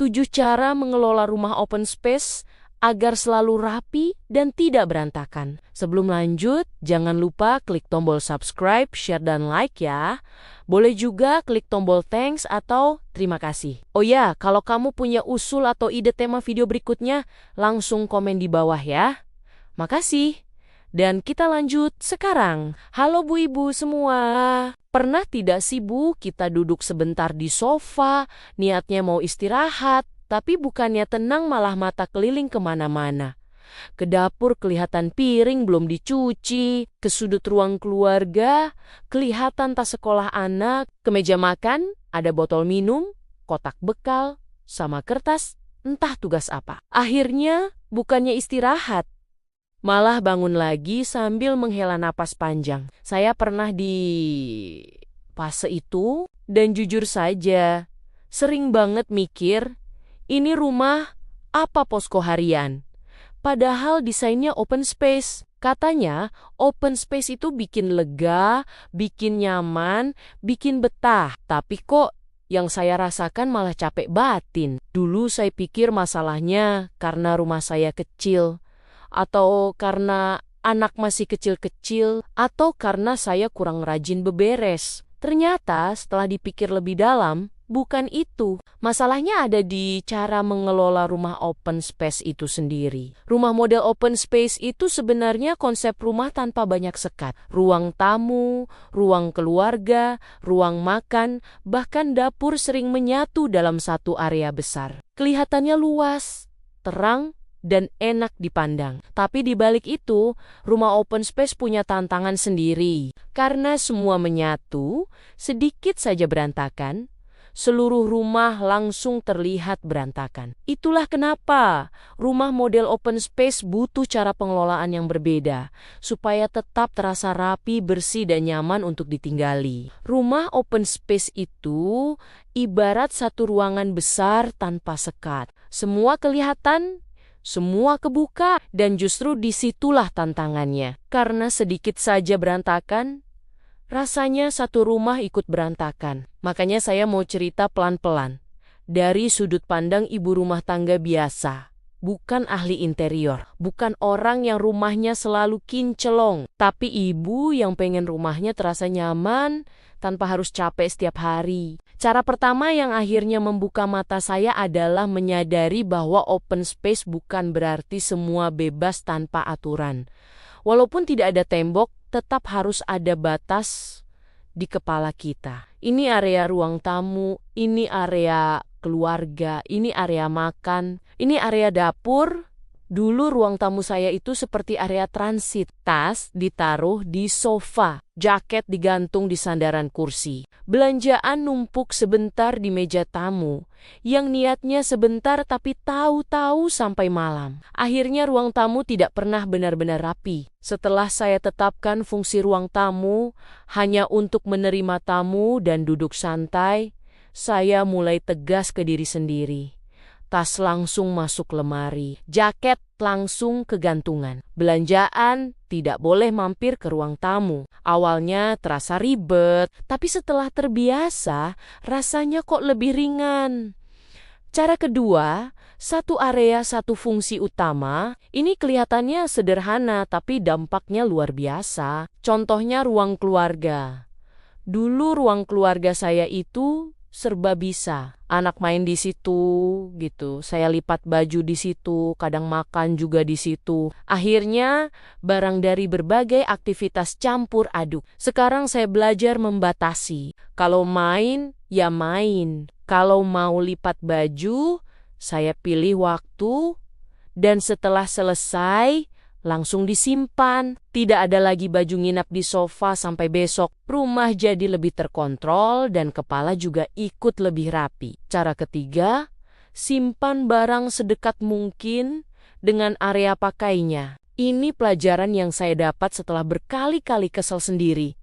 7 cara mengelola rumah open space agar selalu rapi dan tidak berantakan. Sebelum lanjut, jangan lupa klik tombol subscribe, share, dan like ya. Boleh juga klik tombol thanks atau terima kasih. Oh ya, kalau kamu punya usul atau ide tema video berikutnya, langsung komen di bawah ya. Makasih. Dan kita lanjut sekarang. Halo Bu Ibu semua. Pernah tidak sih Bu kita duduk sebentar di sofa, niatnya mau istirahat, tapi bukannya tenang malah mata keliling kemana-mana. Ke dapur kelihatan piring belum dicuci, ke sudut ruang keluarga kelihatan tas sekolah anak, ke meja makan ada botol minum, kotak bekal, sama kertas, entah tugas apa. Akhirnya bukannya istirahat, malah bangun lagi sambil menghela napas panjang. Saya pernah di fase itu dan jujur saja, sering banget mikir, ini rumah apa posko harian? Padahal desainnya open space. Katanya open space itu bikin lega, bikin nyaman, bikin betah. Tapi kok yang saya rasakan malah capek batin. Dulu saya pikir masalahnya karena rumah saya kecil, atau karena anak masih kecil-kecil, atau karena saya kurang rajin beberes. Ternyata setelah dipikir lebih dalam, bukan itu. Masalahnya ada di cara mengelola rumah open space itu sendiri. Rumah model open space itu sebenarnya konsep rumah tanpa banyak sekat. Ruang tamu, ruang keluarga, ruang makan, bahkan dapur sering menyatu dalam satu area besar. Kelihatannya luas, terang, dan enak dipandang. Tapi di balik itu, rumah open space punya tantangan sendiri. Karena semua menyatu, sedikit saja berantakan, seluruh rumah langsung terlihat berantakan. Itulah kenapa rumah model open space butuh cara pengelolaan yang berbeda, supaya tetap terasa rapi, bersih, dan nyaman untuk ditinggali. Rumah open space itu ibarat satu ruangan besar tanpa sekat. Semua kelihatan, semua kebuka, dan justru disitulah tantangannya. Karena sedikit saja berantakan, rasanya satu rumah ikut berantakan. Makanya saya mau cerita pelan-pelan. Dari sudut pandang ibu rumah tangga biasa. Bukan ahli interior. Bukan orang yang rumahnya selalu kinclong. Tapi ibu yang pengen rumahnya terasa nyaman tanpa harus capek setiap hari. Cara pertama yang akhirnya membuka mata saya adalah menyadari bahwa open space bukan berarti semua bebas tanpa aturan. Walaupun tidak ada tembok, tetap harus ada batas di kepala kita. Ini area ruang tamu, ini area keluarga, ini area makan, ini area dapur. Dulu ruang tamu saya itu seperti area transit. Tas ditaruh di sofa, jaket digantung di sandaran kursi. Belanjaan numpuk sebentar di meja tamu, yang niatnya sebentar tapi tahu-tahu sampai malam. Akhirnya ruang tamu tidak pernah benar-benar rapi. Setelah saya tetapkan fungsi ruang tamu hanya untuk menerima tamu dan duduk santai, saya mulai tegas ke diri sendiri. Tas langsung masuk lemari, jaket langsung ke gantungan. Belanjaan tidak boleh mampir ke ruang tamu. Awalnya terasa ribet, tapi setelah terbiasa, rasanya kok lebih ringan. Cara kedua, satu area satu fungsi utama. Ini kelihatannya sederhana, tapi dampaknya luar biasa. Contohnya ruang keluarga. Dulu ruang keluarga saya itu serba bisa. Anak main di situ, gitu. Saya lipat baju di situ, kadang makan juga di situ. Akhirnya, barang dari berbagai aktivitas campur aduk. Sekarang saya belajar membatasi. Kalau main, ya main. Kalau mau lipat baju, saya pilih waktu. Dan setelah selesai, langsung disimpan. Tidak ada lagi baju nginap di sofa sampai besok. Rumah jadi lebih terkontrol dan kepala juga ikut lebih rapi. Cara ketiga, simpan barang sedekat mungkin dengan area pakainya. Ini pelajaran yang saya dapat setelah berkali-kali kesel sendiri.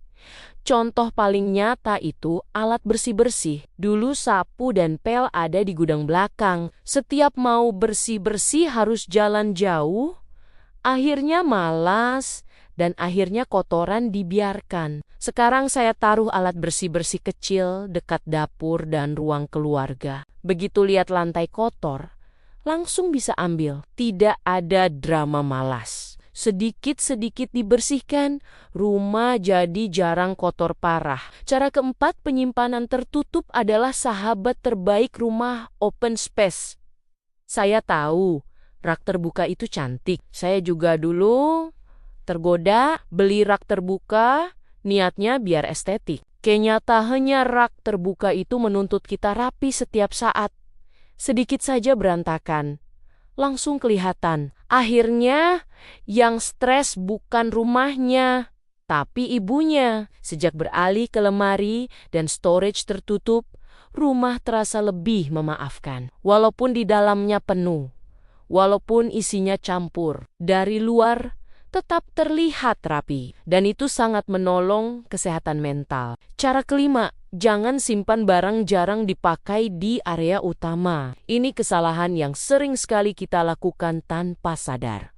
Contoh paling nyata itu alat bersih-bersih. Dulu sapu dan pel ada di gudang belakang. Setiap mau bersih-bersih harus jalan jauh. Akhirnya malas dan akhirnya kotoran dibiarkan. Sekarang saya taruh alat bersih-bersih kecil dekat dapur dan ruang keluarga. Begitu lihat lantai kotor, langsung bisa ambil. Tidak ada drama malas. Sedikit-sedikit dibersihkan, rumah jadi jarang kotor parah. Cara keempat, penyimpanan tertutup adalah sahabat terbaik rumah open space. Saya tahu, rak terbuka itu cantik. Saya juga dulu tergoda beli rak terbuka, niatnya biar estetik. Kenyataannya rak terbuka itu menuntut kita rapi setiap saat. Sedikit saja berantakan, langsung kelihatan. Akhirnya, yang stres bukan rumahnya, tapi ibunya. Sejak beralih ke lemari dan storage tertutup, rumah terasa lebih memaafkan. Walaupun di dalamnya penuh, walaupun isinya campur, dari luar tetap terlihat rapi. Dan itu sangat menolong kesehatan mental. Cara kelima, jangan simpan barang jarang dipakai di area utama. Ini kesalahan yang sering sekali kita lakukan tanpa sadar.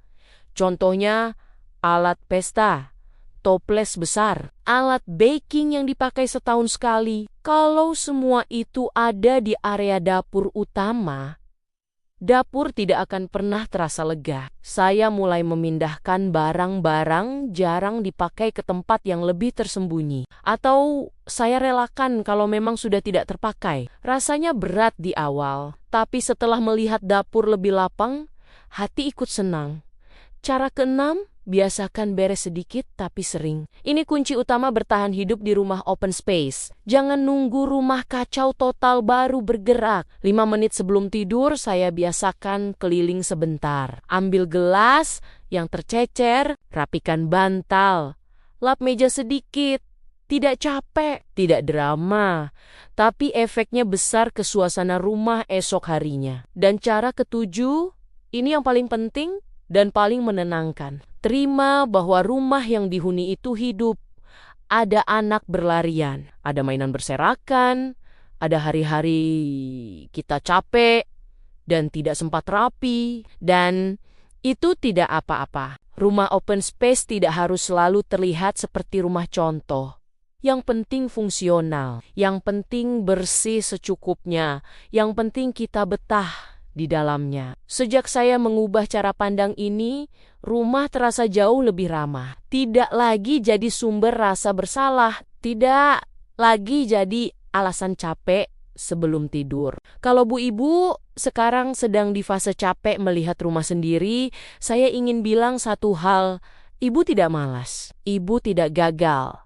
Contohnya, alat pesta, toples besar, alat baking yang dipakai setahun sekali. Kalau semua itu ada di area dapur utama, dapur tidak akan pernah terasa lega. Saya mulai memindahkan barang-barang jarang dipakai ke tempat yang lebih tersembunyi. Atau saya relakan kalau memang sudah tidak terpakai. Rasanya berat di awal, tapi setelah melihat dapur lebih lapang, hati ikut senang. Cara keenam, biasakan beres sedikit tapi sering. Ini kunci utama bertahan hidup di rumah open space. Jangan nunggu rumah kacau total baru bergerak. 5 menit sebelum tidur saya biasakan keliling sebentar. Ambil gelas yang tercecer, rapikan bantal, lap meja sedikit. Tidak capek, tidak drama, tapi efeknya besar ke suasana rumah esok harinya. Dan cara ketujuh, ini yang paling penting dan paling menenangkan. Terima bahwa rumah yang dihuni itu hidup. Ada anak berlarian, ada mainan berserakan, ada hari-hari kita capek dan tidak sempat rapi. Dan itu tidak apa-apa. Rumah open space tidak harus selalu terlihat seperti rumah contoh. Yang penting fungsional, yang penting bersih secukupnya, yang penting kita betah di dalamnya. Sejak saya mengubah cara pandang ini, rumah terasa jauh lebih ramah. Tidak lagi jadi sumber rasa bersalah, tidak lagi jadi alasan capek sebelum tidur. Kalau Bu Ibu sekarang sedang di fase capek melihat rumah sendiri, saya ingin bilang satu hal, Ibu tidak malas, Ibu tidak gagal.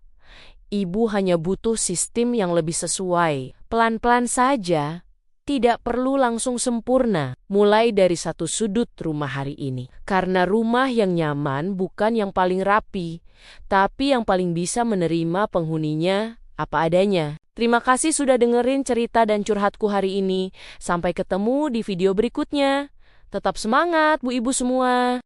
Ibu hanya butuh sistem yang lebih sesuai. Pelan-pelan saja. Tidak perlu langsung sempurna, mulai dari satu sudut rumah hari ini. Karena rumah yang nyaman bukan yang paling rapi, tapi yang paling bisa menerima penghuninya apa adanya. Terima kasih sudah dengerin cerita dan curhatku hari ini. Sampai ketemu di video berikutnya. Tetap semangat, Bu Ibu semua.